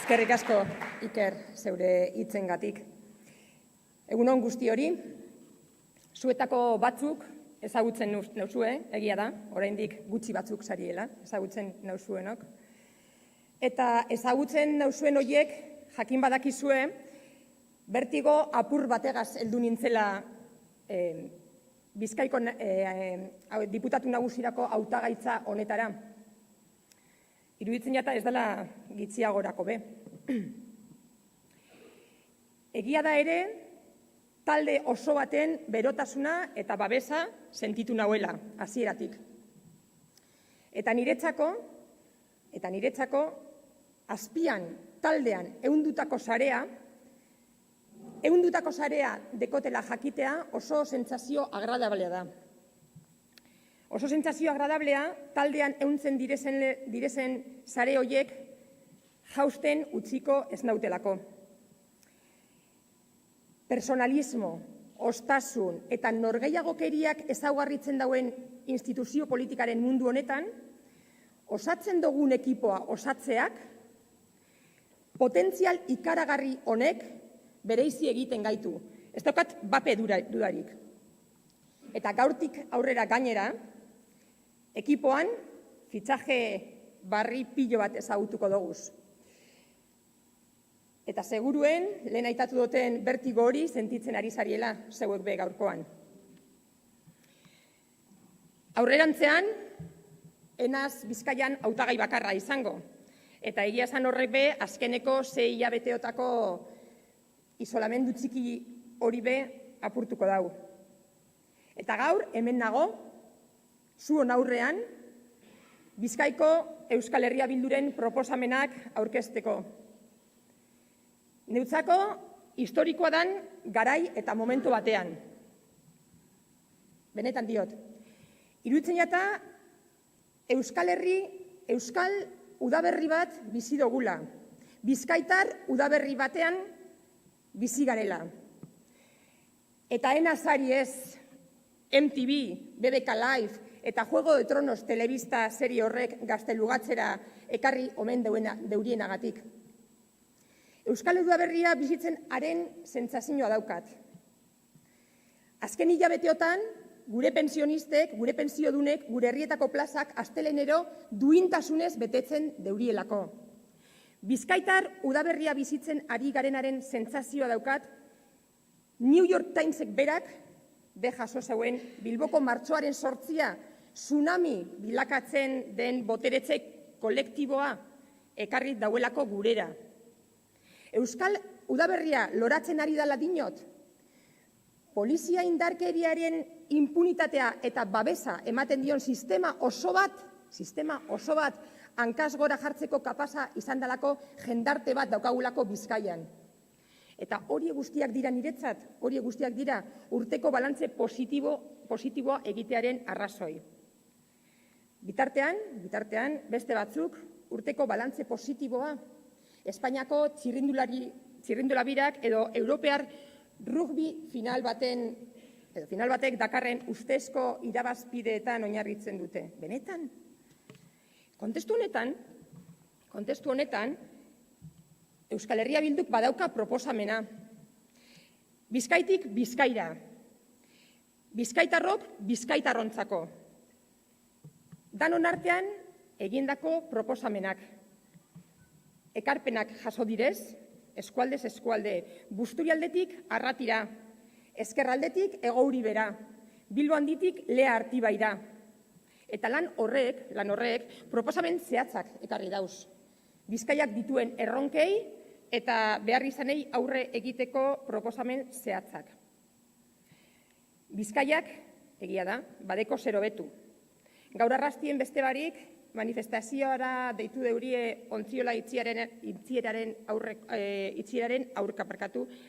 Eskerrik asko, Iker, zeure hitzengatik. Egun on guzti hori, zuetako batzuk ezagutzen nauzue, egia da, oraindik gutxi batzuk sariela, ezagutzen nauzuenok. Eta ezagutzen nauzuen horiek, jakin badakizue, bertigo apur bategaz heldu nintzela Bizkaiko diputatu nagusirako hautagaitza honetara. Iruditzen jata ez dela gitziagorako be. Egia da ere, talde oso baten berotasuna eta babesa sentitu nauela, hasieratik. Eta niretzako, azpian taldean ehundutako sarea dekotela jakitea oso sentsazio agradablea da. Oso sentsazio agradablea taldean ehuntzen direzen sare horiek jausten utziko ez nautelako. Personalismo, ostasun eta norgehiagokeriak ezaugarritzen dauen instituzio politikaren mundu honetan, osatzen dugun ekipoa osatzeak, potentzial ikaragarri honek bereizi egiten gaitu. Ez daukat bape dudarik. Eta gaurtik aurrera gainera, ekipoan fitxaje barri pilo bat ezagutuko doguz. Eta seguruen, lehen aitatu duten bertigo hori sentitzen ari zariela zeuek be gaurkoan. Aurrerantzean, enaz Bizkaian hautagai bakarra izango. Eta egia esan horrek be, azkeneko 6 hilabeteotako isolamendu txiki hori be apurtuko dau. Eta gaur, hemen nago, zuon aurrean, Bizkaiko Euskal Herria Bilduren proposamenak aurkezteko. Neutzako historikoa dan garai eta momentu batean. Benetan diot. Iruditzen jata Euskal udaberri bat bizi dogula. Bizkaitar udaberri batean bizi garela. Eta enazari ez MTV, BBK Live eta Juego de Tronos telebista serie horrek gaztelugatzera ekarri omen deurienagatik. Euskal udaberria bizitzen haren sentsazioa daukat. Azken hilabeteotan, gure pensionistek, gure pensiodunek, gure herrietako plazak astelenero duintasunez betetzen deurielako. Bizkaitar udaberria bizitzen ari garenaren sentsazioa daukat, New York Timesek berak, be jaso zeuen Bilboko martxoaren 8 tsunami bilakatzen den boteretze kolektiboa ekarri dauelako gurera. Euskal udaberria loratzen ari dela dinot, polizia indarkeriaren impunitatea eta babesa ematen dion sistema oso bat hankaz gora jartzeko kapasa izan dalako jendarte bat daukagulako Bizkaian. Eta hori guztiak dira niretzat, hori guztiak dira urteko balantze positiboa egitearen arrazoi. Bitartean, beste batzuk urteko balantze positiboa, Espainiako txirrindulabirak edo Europear rugby final batek dakarren ustezko irabazpideetan oinarritzen dute. Benetan? Kontestu honetan, Euskal Herria Bilduk badauka proposamena. Bizkaitik Bizkaira. Bizkaitarrok Bizkaitarrontzako. Danon artean egindako proposamenak. Ekarpenak jaso direz, eskualdez eskualde, Busturialdetik Arratira, Ezkerraldetik Egouri bera, Bilbo handitik Lea Artibaira. Eta lan horrek proposamen zehatzak ekarri dauz. Bizkaiak dituen erronkei eta behar izanei aurre egiteko proposamen zehatzak. Bizkaiak, egia da, badeko zer hobetu. Gaur arrastien beste barik, manifestazioara deitu deurie Ontziola itxieraren aurka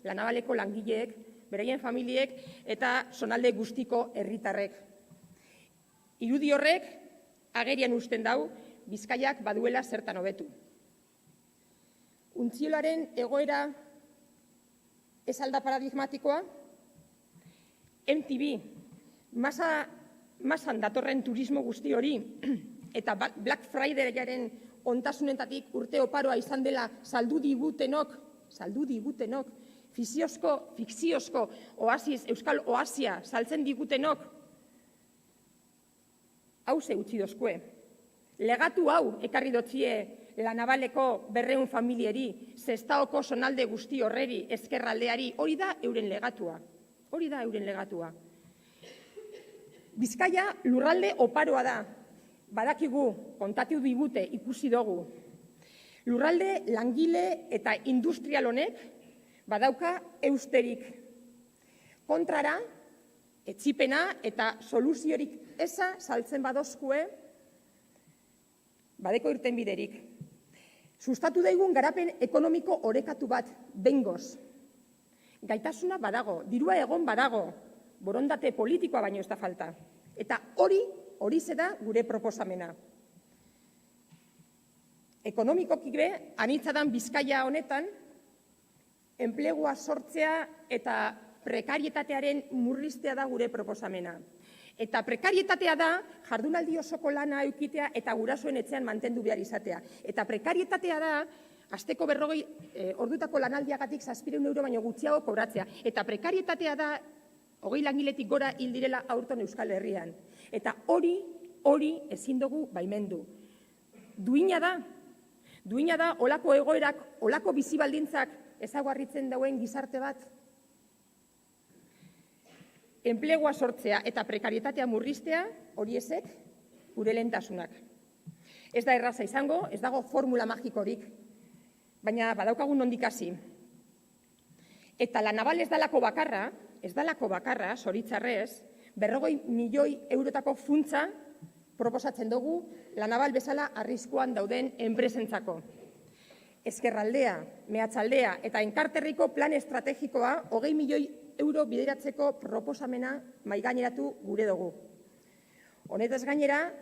La Navaleko langileek, beraien familiek eta zonalde guztiko herritarrek. Irudi horrek agerian uzten dau Bizkaiak baduela zertan hobetu. Untziolaren egoera ez alda paradigmatikoa? MTV, masan datorren turismo guzti hori eta Black Fridayaren ontasunetatik urte oparoa izan dela saldu digutenok, fikziozko oasis, euskal oasia saltzen digutenok, hauze utzi dozkue. Legatu hau ekarri dotzie La Navaleko 200 familieri, Sestaoko zonalde guzti horreri, ezkerraldeari, hori da euren legatua. Bizkaia lurralde oparoa da, badakigu, kontatu digute, ikusi dugu. Lurralde langile eta industrial honek badauka eusterik. Kontrara, etxipena eta soluziorik eza saltzen badozkue, badeko irten biderik. Sustatu daigun garapen ekonomiko orekatu bat, bengoz. Gaitasuna badago, dirua egon badago, borondate politikoa baino ez da falta. Eta hori zeda gure proposamena. Ekonomikoki be, anitzadan Bizkaia honetan, enplegua sortzea eta prekarietatearen murriztea da gure proposamena. Eta prekarietatea da, jardunaldi osoko lana eukitea eta gurasoen etxean mantendu behar izatea. Eta prekarietatea da, asteko 40 ordutako lanaldiagatik 700 euro baino gutxiago kobratzea. Eta prekarietatea da, 20 langiletik gora hil direla aurton Euskal Herrian. Eta hori ezin dugu baimendu. Duina da, olako egoerak, olako bizi baldintzak ezaguarritzen dauen gizarte bat. Enplegua sortzea eta prekarietatea murriztea, hori ezek, gure lehentasunak. Ez da erraza izango, ez dago formula magikorik, baina badaukagun nondik hasi. Eta La Naval ez dalako bakarra, zoritzarrez, 40 milioi eurotako funtsa proposatzen dugu La Naval bezala arriskuan dauden enpresentzako. Ezkerraldea, Meatzaldea eta Enkarterriko plan estrategikoa 20 milioi euro bideratzeko proposamena maigaineratu gure dugu. Honetaz gainera,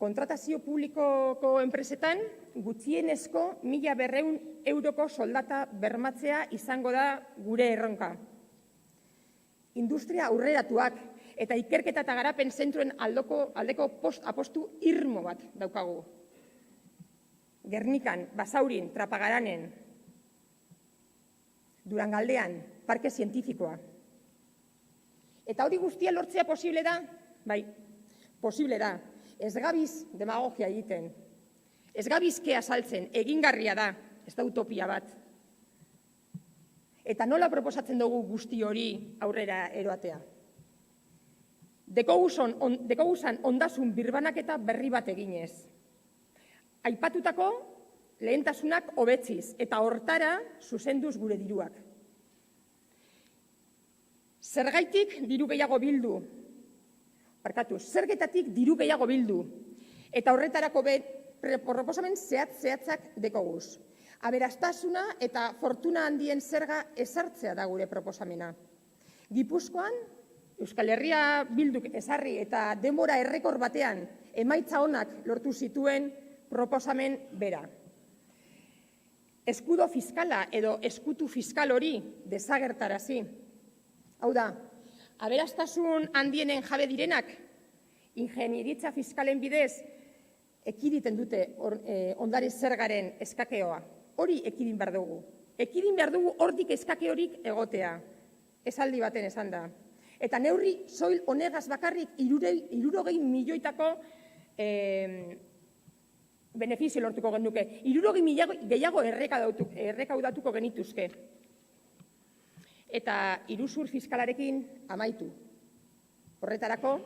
kontratazio publikoko enpresetan gutxienezko 1.200 euroko soldata bermatzea izango da gure erronka. Industria aurreratuak eta ikerketa eta garapen zentruen aldeko apostu irmo bat daukagu. Gernikan, Basaurin, Trapagaranen, Durangaldean, parke zientifikoa. Eta hori guztia lortzea posible da? Bai, posible da. Ez gabiz demagogia egiten. Ez gabizkea saltzen, egingarria da, ez da utopia bat. Eta nola proposatzen dugu guzti hori aurrera eroatea? Dekoguzan ondasun birbanaketa berri bat eginez. Aipatutako lehentasunak hobetziz eta hortara zuzenduz gure diruak. Zergetatik diru gehiago bildu. Eta horretarako proposamen zehatzak dekoguz. Aberastasuna eta fortuna handien zerga ezartzea da gure proposamena. Gipuzkoan, Euskal Herria Bilduk ezarri eta denbora errekor batean emaitza onak lortu zituen proposamen bera. Eskudo fiskala edo eskutu fiskal hori desagertarazi. Hau da, aberastasun handienen jabe direnak, ingenieritza fiskalen bidez, ekiditen dute ondare zergaren eskakeoa. Hori ekidin behar dugu. Ekidin behar dugu hortik eskake horik egotea. Esaldi baten esan da. Eta neurri soil honegaz bakarrik 60 milioitako benefizio lortuko genuke. 60 milioi gehiago errekaudatuko genituzke. Eta iruzur fiskalarekin amaitu. Horretarako,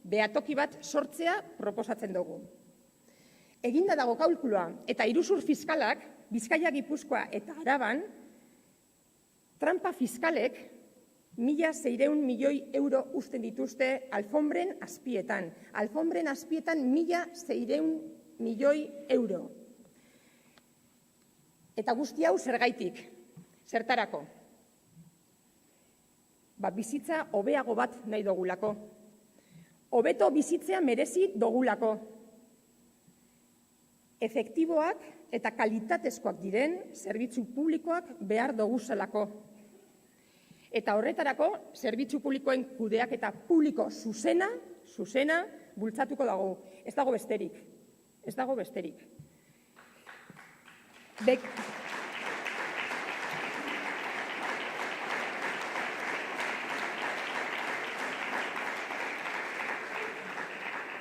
behatoki bat sortzea proposatzen dugu. Eginda dago kalkulua eta iruzur fiskalak, Bizkaia, Gipuzkoa eta Araban, trampa fiskalek 1.600 milioi euro uzten dituzte alfombren azpietan. Alfombren azpietan 1.600 milioi euro. Eta guzti hau zergaitik, zertarako. Bizitza hobeago bat nahi dogulako. Hobeto bizitzea merezi dogulako. Efektiboak eta kalitatezkoak diren zerbitzu publikoak behar doguzalako. Eta horretarako, zerbitzu publikoen kudeak eta publiko zuzena bultzatuko dago. Ez dago besterik.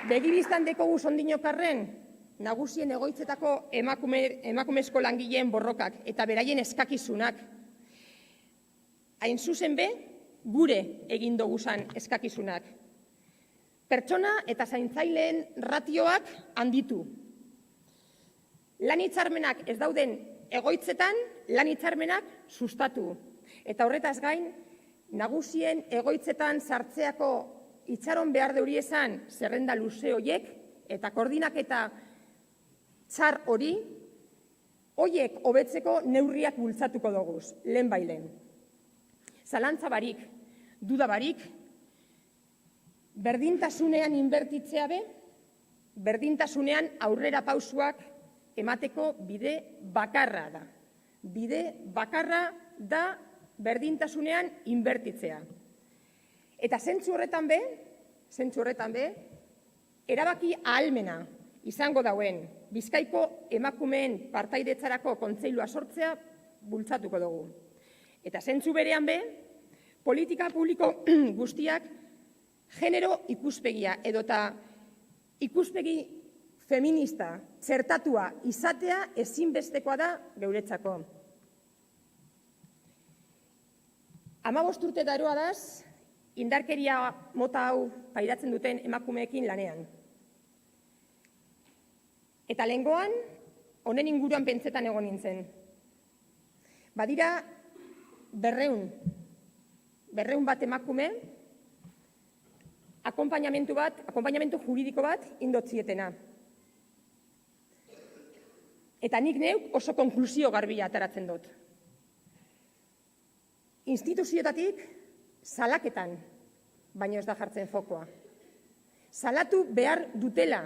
Begibiztan dekogu sondinokarren, nagusien egoitzetako emakumezko langileen borrokak eta beraien eskakizunak. Hain zuzen be, gure egin doguzan eskakizunak. Pertsona eta zaintzaileen ratioak handitu. Lan hitzarmenak ez dauden egoitzetan, lan hitzarmenak sustatu. Eta horretaz gain, nagusien egoitzetan sartzeako itxaron behar deuri esan zerrenda luze horiek eta koordinak eta txar horiek hobetzeko neurriak bultzatuko doguz, lehen bailen. Zalantza barik, duda barik, berdintasunean inbertitzea be, berdintasunean aurrera pausuak emateko bide bakarra da. Bide bakarra da berdintasunean inbertitzea. Eta zentzu horretan be, erabaki ahalmena izango dauen Bizkaiko emakumeen partaidetzarako kontseilua sortzea bultzatuko dugu. Eta zentzu berean be, politika publiko guztiak genero ikuspegia edota ikuspegi feminista txertatua izatea ezinbestekoa da geuretzako. 15 urte daroa daz, indarkeria mota hau pairatzen duten emakumeekin lanean. Eta lehengoan, honen inguruan pentsetan egon nintzen. Badira, 200 bat emakume, akonpainamentu juridiko bat indotzietena. Eta nik neuk oso konklusio garbia ateratzen dut. Instituzioetatik salaketan, baino ez da jartzen fokoa. Salatu behar dutela,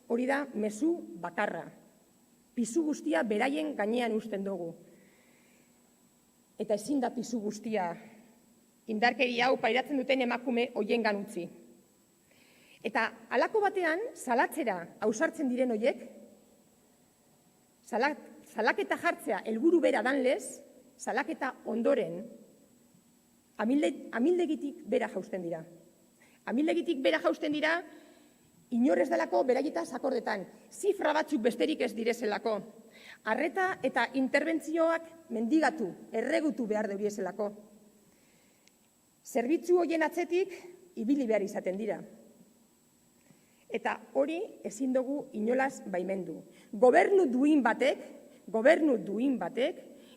hori da mezu bakarra. Pisu guztia beraien gainean uzten dugu. Eta ezin da pisu guztia indarkeria hau pairatzen duten emakume hoiengan utzi. Eta halako batean, salatzera ausartzen diren hoiek, salaketa jartzea helburu bera danlez, salaketa ondoren, amildegitik bera jausten dira. Amildegitik bera jausten dira, inorez delako beraietaz akordetan, zifra batzuk besterik ez direzelako. Arreta eta interbentzioak mendigatu, erregutu behar deuriezelako. Zerbitzu horien atzetik, ibili behar izaten dira. Eta hori ezin dugu inolaz baimendu. Gobernu duin batek,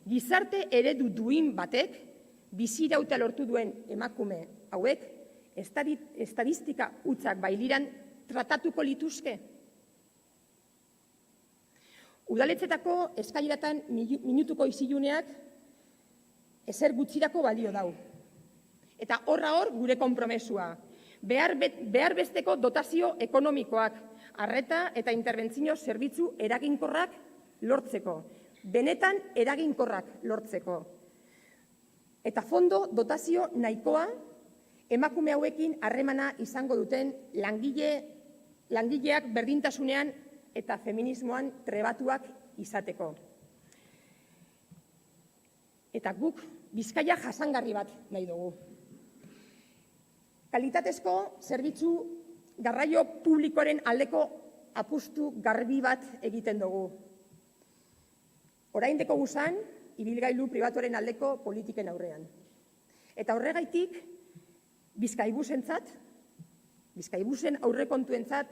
gizarte eredu duin batek, bizirauta lortu duen emakume hauek, estadistika hutsak bailiran tratatuko lituzke. Udaletzetako eskailatan minutuko iziluneak ezer gutxirako balio dau. Eta horra gure konpromesua. Behar besteko dotazio ekonomikoak, arreta eta interbentzio zerbitzu eraginkorrak lortzeko. Benetan eraginkorrak lortzeko. Eta fondo dotazio nahikoa emakume hauekin harremana izango duten langileak berdintasunean eta feminismoan trebatuak izateko. Eta guk Bizkaia jasangarri bat nahi dugu. Kalitatezko zerbitzu garraio publikoaren aldeko apustu garbi bat egiten dugu. Oraindeko guzan, ibilgailu pribatuaren aldeko politiken aurrean. Eta horregaitik, Bizkaibusen aurrekontuentzat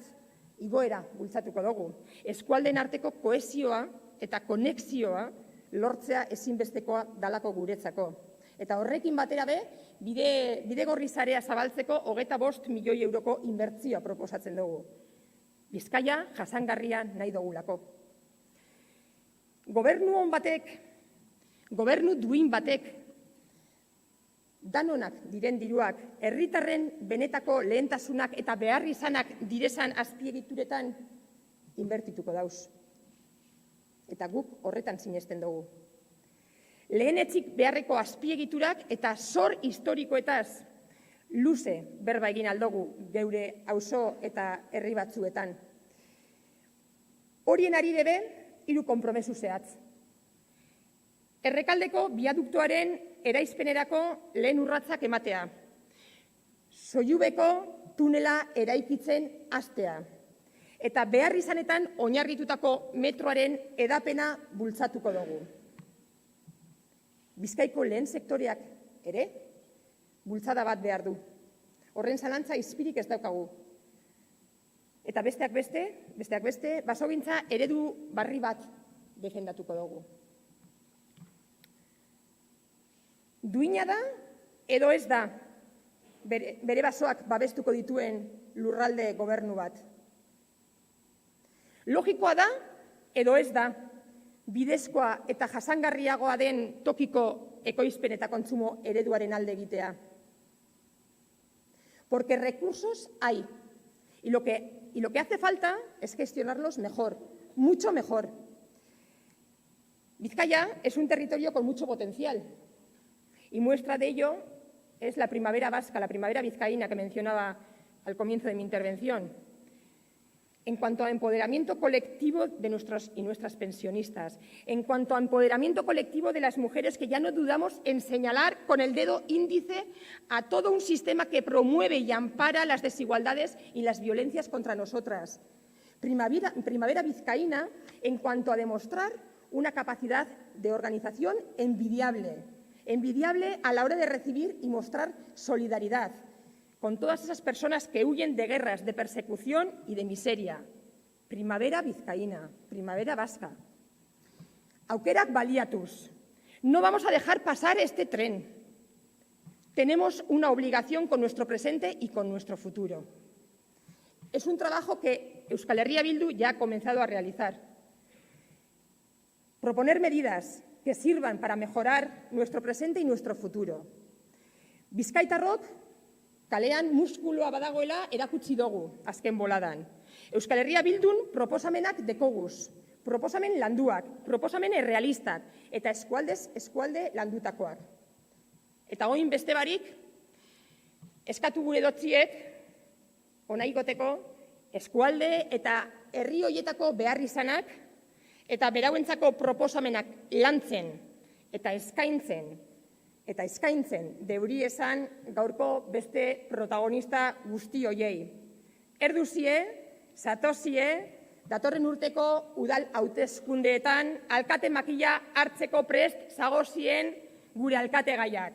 igoera bultzatuko dugu. Eskualden arteko kohesioa eta konexioa lortzea ezinbestekoa dalako guretzako. Eta horrekin batera be, bidegorri sarea zabaltzeko 25 milioi euroko inbertsioa proposatzen dugu. Bizkaia jasangarria nahi dugulako. Gobernu duin batek, danonak diren diruak, herritarren benetako lehentasunak eta behar izanak direzan azpiegituretan inbertituko dauz. Eta guk horretan sinesten dugu. Lehenetzik beharreko azpiegiturak eta zor historikoetaz luze berba egin aldogu geure auzo eta herri batzuetan. Horien ari debe, 3 konpromesu zehatz. Errekaldeko biaduktoaren eraizpenerako lehen urratsak ematea. Sollubeko tunela eraikitzen hastea. Eta behar izanetan oinarritutako metroaren edapena bultzatuko dugu. Bizkaiko lehen sektoreak ere bultzada bat behar du. Horren zalantza izpirik ez daukagu. Eta besteak beste, basogintza eredu barri bat defendatuko dugu. Duina da edo ez da bere basoak babestuko dituen lurralde gobernu bat. Logikoa da edo ez da bidezkoa eta jasangarriagoa den tokiko ekoizpen eta kontsumo ereduaren alde egitea. Porque recursos hay y lo que hace falta es gestionarlos mejor, mucho mejor. Vizcaya es un territorio con mucho potencial. Y muestra de ello es la primavera vasca, la primavera vizcaína que mencionaba al comienzo de mi intervención. En cuanto a empoderamiento colectivo de nuestros y nuestras pensionistas, en cuanto a empoderamiento colectivo de las mujeres, que ya no dudamos en señalar con el dedo índice a todo un sistema que promueve y ampara las desigualdades y las violencias contra nosotras. Primavera vizcaína en cuanto a demostrar una capacidad de organización envidiable a la hora de recibir y mostrar solidaridad con todas esas personas que huyen de guerras, de persecución y de miseria. Primavera vizcaína, primavera vasca. Aukerak baliatuz. No vamos a dejar pasar este tren. Tenemos una obligación con nuestro presente y con nuestro futuro. Es un trabajo que Euskal Herria Bildu ya ha comenzado a realizar. Proponer medidas que sirvan para mejorar nuestro presente y nuestro futuro. Bizkaitarrok kalean muskuloa badagoela erakutsi dugu azken boladan. Euskal Herria Bildun proposamenak dekoguz, proposamen landuak, proposamen errealistak eta eskualdez eskualde landutakoak. Eta oin beste barik, eskatu gure dotziek, onaigoteko eskualde eta herri hoietako behar izanak eta berauentzako proposamenak lantzen eta eskaintzen deuri esan gaurko beste protagonista guzti hoiei. Erduzie, zatozie, datorren urteko udal hauteskundeetan alkate makila hartzeko prest zagozien gure alkategaiak.